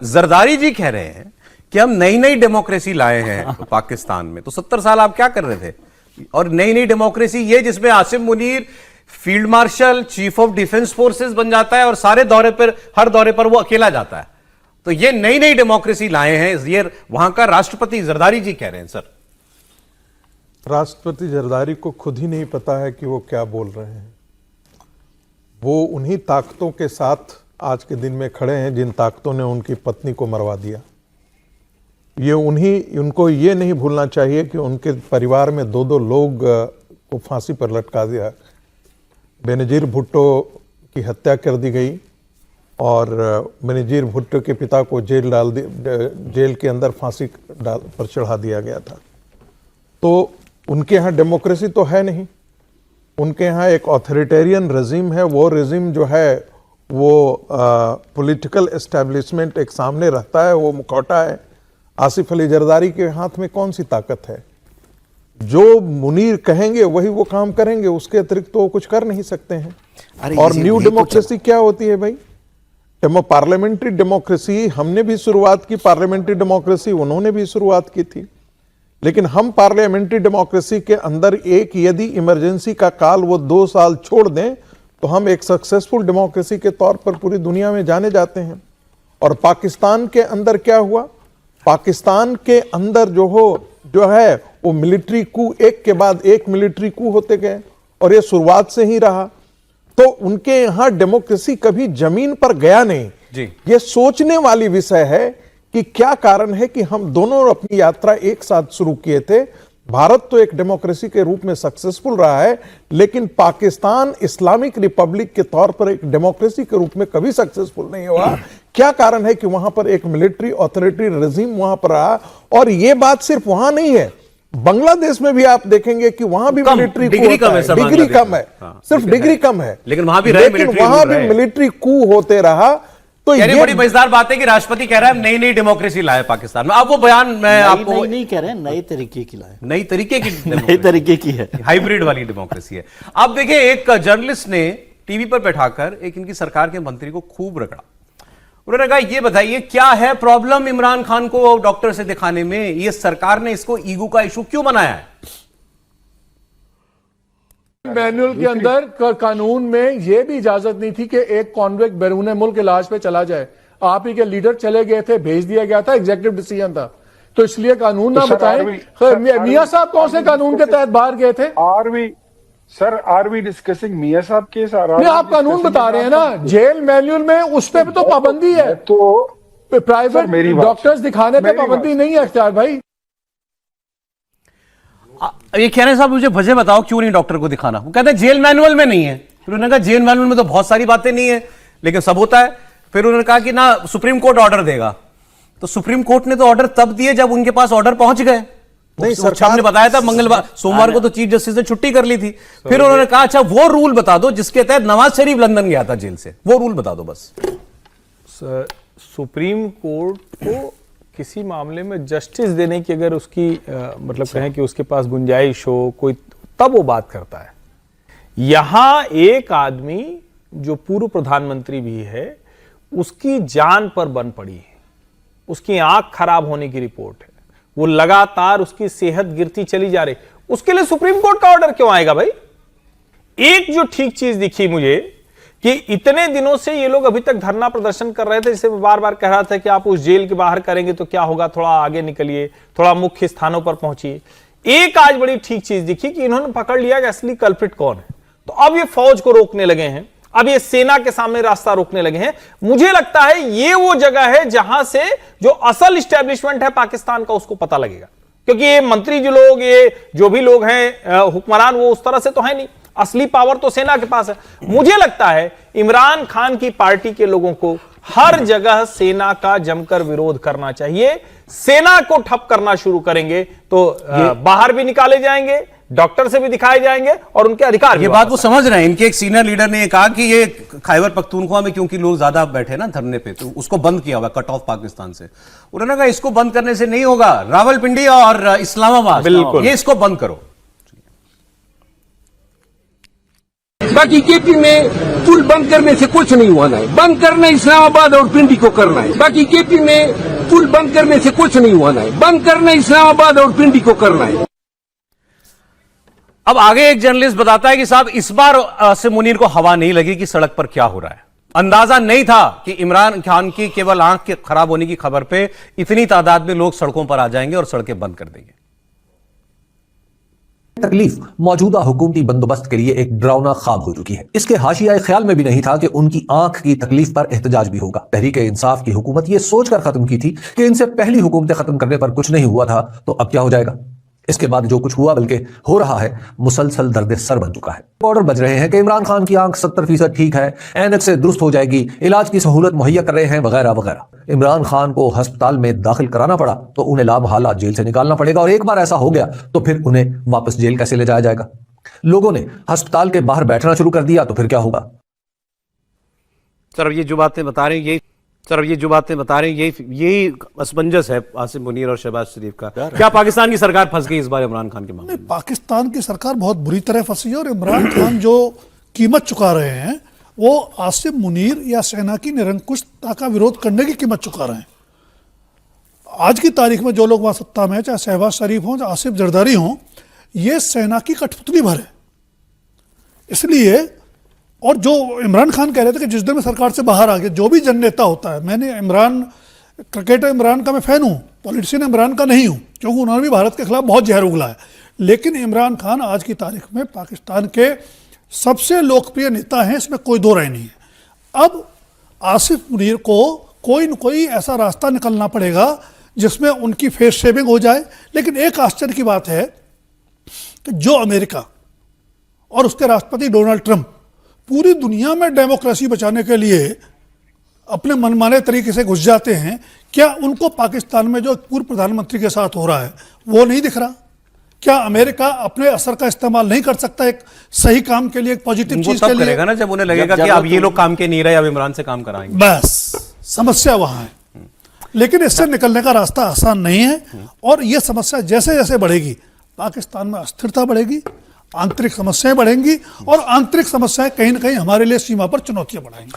जरदारी जी कह रहे हैं कि हम नई नई डेमोक्रेसी लाए हैं पाकिस्तान में। तो 70 साल आप क्या कर रहे थे? और नई नई डेमोक्रेसी ये जिसमें Asim Munir field marshal, chief of defence forces बन जाता है और सारे दौरे पर, हर दौरे पर वो अकेला जाता है। तो ये नई नई डेमोक्रेसी लाए हैं, ये वहां का राष्ट्रपति जरदारी जी कह रहे हैं। सर, राष्ट्रपति जरदारी को खुद ही नहीं पता है कि वो क्या बोल रहे हैं। वो उन्हीं ताकतों के साथ आज के दिन में खड़े हैं जिन ताकतों ने उनकी पत्नी को मरवा दिया। उनको ये नहीं भूलना चाहिए कि उनके परिवार में दो दो लोग को फांसी पर लटका दिया। बेनजीर भुट्टो की हत्या कर दी गई और बेनजीर भुट्टो के पिता को जेल के अंदर फांसी पर चढ़ा दिया गया था। तो उनके यहाँ डेमोक्रेसी तो है नहीं, उनके यहाँ एक ऑथोरिटेरियन रेजिम है। वो रेजिम जो है वो पॉलिटिकल एस्टेब्लिशमेंट एक सामने रहता है, वो मुखौटा है। आसिफ अली जरदारी के हाथ में कौन सी ताकत है? जो मुनीर कहेंगे वही वो काम करेंगे, उसके अतिरिक्त तो वो कुछ कर नहीं सकते हैं। और न्यू डेमोक्रेसी क्या होती है भाई? पार्लियामेंट्री डेमोक्रेसी हमने भी शुरुआत की, पार्लियामेंट्री डेमोक्रेसी उन्होंने भी शुरुआत की थी। लेकिन हम पार्लियामेंट्री डेमोक्रेसी के अंदर एक यदि इमरजेंसी का काल वो 2 साल छोड़ दें तो हम एक सक्सेसफुल डेमोक्रेसी के तौर पर पूरी दुनिया में जाने जाते हैं। और पाकिस्तान के अंदर क्या हुआ? पाकिस्तान के अंदर जो है वो मिलिट्री कू, एक के बाद एक मिलिट्री कू होते गए और ये शुरुआत से ही रहा। तो उनके यहां डेमोक्रेसी कभी जमीन पर गया नहीं जी। ये सोचने वाली विषय है कि क्या कारण है कि हम दोनों अपनी यात्रा एक साथ शुरू किए थे। भारत तो एक डेमोक्रेसी के रूप में सक्सेसफुल रहा है, लेकिन पाकिस्तान इस्लामिक रिपब्लिक के तौर पर एक डेमोक्रेसी के रूप में कभी सक्सेसफुल नहीं हुआ। क्या कारण है कि वहां पर एक मिलिट्री ऑथोरिटी रेजिम वहां पर रहा। और यह बात सिर्फ वहां नहीं है, बांग्लादेश में भी आप देखेंगे कि वहां भी मिलिट्री डिग्री कम है, डिग्री कम है, सिर्फ डिग्री कम है, लेकिन वहां भी मिलिट्री कू होते रहा। तो ये बड़ी मजेदार बात है कि राष्ट्रपति कह रहा है नई नई डेमोक्रेसी लाए पाकिस्तान में। अब वो बयान मैं आपको नहीं कह रहे हैं, नए तरीके की लाए, नई तरीके की नए तरीके की है, हाइब्रिड वाली डेमोक्रेसी है। अब देखिए, एक जर्नलिस्ट ने टीवी पर बैठाकर एक इनकी सरकार के मंत्री को खूब रगड़ा। उन्होंने कहा, ये बताइए क्या है प्रॉब्लम इमरान खान को डॉक्टर से दिखाने में? ये सरकार ने इसको ईगो का इशू क्यों बनाया है? मैनुअल के अंदर कानून में यह भी इजाजत नहीं थी कि एक कॉन्विक्ट बैरून मुल्क इलाज पे चला जाए। आप ही के लीडर चले गए थे, भेज दिया गया था, एग्जीक्यूटिव डिसीजन था। तो इसलिए कानून ना बताएं। मियां साहब कौन से कानून के तहत बाहर गए थे? आर वी डिस्कसिंग मियां साहब केस? आप कानून बता रहे हैं ना, जेल मैनुअल में उस पर तो पाबंदी है, तो प्राइवेट डॉक्टर्स दिखाने पे पाबंदी नहीं है अख्तियार भाई। ये कह रहे हैं साहब मुझे वजह बताओ क्यों नहीं डॉक्टर को दिखाना? वो कहते हैं जेल मैनुअल में नहीं है। फिर उन्होंने कहा जेल मैनुअल में तो बहुत सारी बातें नहीं है लेकिन सब होता है। फिर उन्होंने कहा कि ना सुप्रीम कोर्ट ऑर्डर देगा। तो सुप्रीम कोर्ट ने तो ऑर्डर तब दिए जब उनके पास ऑर्डर पहुंच गए। नहीं, सरकार ने बताया था मंगलवार, सोमवार को तो चीफ जस्टिस ने छुट्टी कर ली थी। फिर उन्होंने कहा अच्छा वो रूल बता दो जिसके तहत नवाज शरीफ लंदन गया था जेल से, वो रूल बता दो बस। सुप्रीम कोर्ट को किसी मामले में जस्टिस देने की अगर उसकी मतलब कहें कि उसके पास गुंजाइश हो कोई, तब वो बात करता है। यहां एक आदमी जो पूर्व प्रधानमंत्री भी है, उसकी जान पर बन पड़ी है, उसकी आंख खराब होने की रिपोर्ट है, वो लगातार उसकी सेहत गिरती चली जा रही। उसके लिए सुप्रीम कोर्ट का ऑर्डर क्यों आएगा भाई? एक जो ठीक चीज दिखी मुझे कि इतने दिनों से ये लोग अभी तक धरना प्रदर्शन कर रहे थे, जिसे मैं बार बार कह रहा था कि आप उस जेल के बाहर करेंगे तो क्या होगा, थोड़ा आगे निकलिए, थोड़ा मुख्य स्थानों पर पहुंचिए। एक आज बड़ी ठीक चीज दिखी कि इन्होंने पकड़ लिया कि असली कल्प्रिट कौन है। तो अब ये फौज को रोकने लगे हैं, अब ये सेना के सामने रास्ता रोकने लगे हैं। मुझे लगता है ये वो जगह है जहां से जो असल इस्टेब्लिशमेंट है पाकिस्तान का उसको पता लगेगा। क्योंकि ये मंत्री जो लोग, ये जो भी लोग हैं हुक्मरान, वो उस तरह से तो है नहीं, असली पावर तो सेना के पास है। मुझे लगता है इमरान खान की पार्टी के लोगों को हर जगह सेना का जमकर विरोध करना चाहिए। सेना को ठप करना शुरू करेंगे तो बाहर भी निकाले जाएंगे, डॉक्टर से भी दिखाए जाएंगे और उनके अधिकार। ये बात वो समझ रहे हैं। इनके एक सीनियर लीडर ने कहा कि ये खैबर पख्तूनख्वा में क्योंकि लोग ज्यादा बैठे ना धरने पे, तो उसको बंद किया हुआ, कट ऑफ पाकिस्तान से। उन्होंने कहा इसको बंद करने से नहीं होगा, रावलपिंडी और इस्लामाबाद, बिल्कुल, ये इसको बंद करो। बाकी केपी में पुल बंद करने से कुछ नहीं होना है। बंद करना इस्लामाबाद और पिंडी को करना है। बाकी केपी में पुल बंद करने से कुछ नहीं होना है। बंद करना इस्लामाबाद और पिंडी को करना है। अब आगे एक जर्नलिस्ट बताता है कि साहब इस बार आसिम मुनीर को हवा नहीं लगी कि सड़क पर क्या हो रहा है। अंदाजा नहीं था कि इमरान खान की केवल आंख के खराब होने की खबर पे इतनी तादाद में लोग सड़कों पर आ जाएंगे और सड़कें बंद कर देंगे। तकलीफ मौजूदा हुकूमती बंदोबस्त के लिए एक डरावना ख्वाब हो चुकी है। इसके हाशिया ख्याल में भी नहीं था कि उनकी आंख की तकलीफ पर एहतजाज भी होगा। तहरीक इंसाफ की हुकूमत ये सोचकर खत्म की थी कि इनसे पहली हुकूमतें खत्म करने पर कुछ नहीं हुआ था, तो अब क्या हो जाएगा। इसके बाद जो कुछ हुआ बल्कि हो रहा है मुसलसल दर्द सर बन चुका है। ऑर्डर बज रहे हैं कि इमरान खान की आंख 70% ठीक है, ऐनक से दुरुस्त हो जाएगी, इलाज की सहूलत मुहैया कर रहे हैं, वगैरह वगैरह। इमरान खान को अस्पताल में दाखिल कराना पड़ा तो उन्हें लामहला जेल से निकालना पड़ेगा, और एक बार ऐसा हो गया तो फिर उन्हें वापस जेल कैसे ले जाया जाएगा। लोगों ने अस्पताल के बाहर बैठना शुरू कर दिया तो फिर क्या होगा। सर ये जो बातें बता रहे हैं यही असमंजस है आसिम मुनीर और शहबाज शरीफ का। क्या पाकिस्तान की सरकार फंस गई इस बार इमरान खान के मामले में? पाकिस्तान की सरकार बहुत बुरी तरह फंसी है, और इमरान खान जो कीमत चुका रहे हैं वो आसिम मुनीर या सेना की निरंकुशता का विरोध करने की कीमत चुका रहे हैं। आज की तारीख में जो लोग वहां सत्ता में, चाहे शहबाज शरीफ हों, चाहे आसिफ जरदारी हों, ये सेना की कठपुतली भर है। इसलिए, और जो इमरान खान कह रहे थे कि जिस दिन में सरकार से बाहर आ गए, जो भी जन नेता होता है, मैंने क्रिकेटर इमरान का मैं फैन हूँ, पॉलिटिशियन इमरान का नहीं हूँ, क्योंकि उन्होंने भी भारत के खिलाफ बहुत जहर उगला है। लेकिन इमरान खान आज की तारीख में पाकिस्तान के सबसे लोकप्रिय नेता हैं, इसमें कोई दो राय नहीं है। अब आसिफ मुनीर को कोई न कोई ऐसा रास्ता निकलना पड़ेगा जिसमें उनकी फेस शेविंग हो जाए। लेकिन एक आश्चर्य की बात है कि जो अमेरिका और उसके राष्ट्रपति डोनाल्ड ट्रंप पूरी दुनिया में डेमोक्रेसी बचाने के लिए अपने मनमाने तरीके से घुस जाते हैं, क्या उनको पाकिस्तान में जो पूर्व प्रधानमंत्री के साथ हो रहा है वो नहीं दिख रहा? क्या अमेरिका अपने असर का इस्तेमाल नहीं कर सकता एक सही काम के लिए, एक पॉजिटिव चीज के लिए? करेगा ना जब उन्हें लगेगा कि अब ये लोग काम के नहीं रहे, अब इमरान से काम कराएंगे। बस समस्या वहां है। लेकिन इससे निकलने का रास्ता आसान नहीं है, और ये समस्या जैसे जैसे बढ़ेगी पाकिस्तान में अस्थिरता बढ़ेगी, आंतरिक समस्याएं बढ़ेंगी, और आंतरिक समस्याएं कहीं ना कहीं हमारे लिए सीमा पर चुनौतियां बढ़ाएंगी।